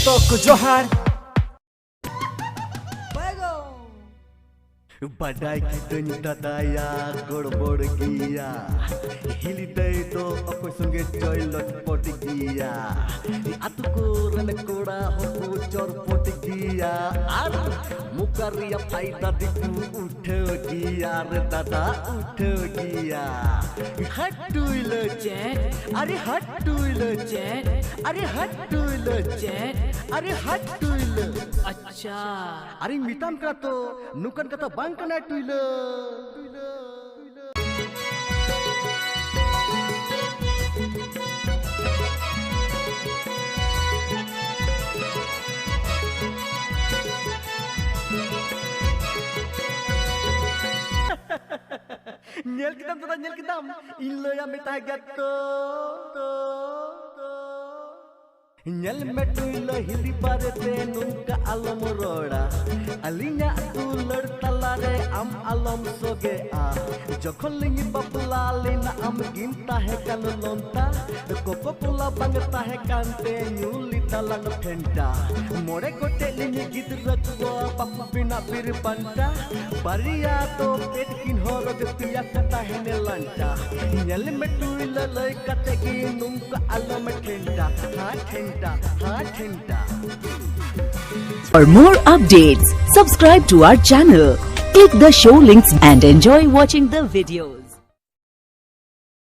जतो को जोहार बड़ाई की दादाया गड़बड़ गिया हिली दे तो अको संगे चोइलट पट गिया आतुको रन कोड़ा हो चोरपट गिया आर मुकरिया फायदा दिकु उठ गिया रे दादा उठ गिया हटुइल चैट अरे हटुइल चैट अरे हटुइल चैट अरे हटुइल अच्छा अरे मिताम का तो नुकन का तो बांग कना टुइल nyel kitam ilo ya meta gato nyel metuilo hili pare te nunca alom roda alinya tu lad talare am alom soge a jokhon lingi babla lina am ginta hai kan lonta coco cola bangta hai kante nyuli talang phenta more gote lingi gid rakwa pap bina pir panta bariya to pet kin horog piya kata hai ne lanta nyel metuilo loi kate gi nunca alom thenta ha thenta For more updates, subscribe to our channel, click the show links and enjoy watching the videos.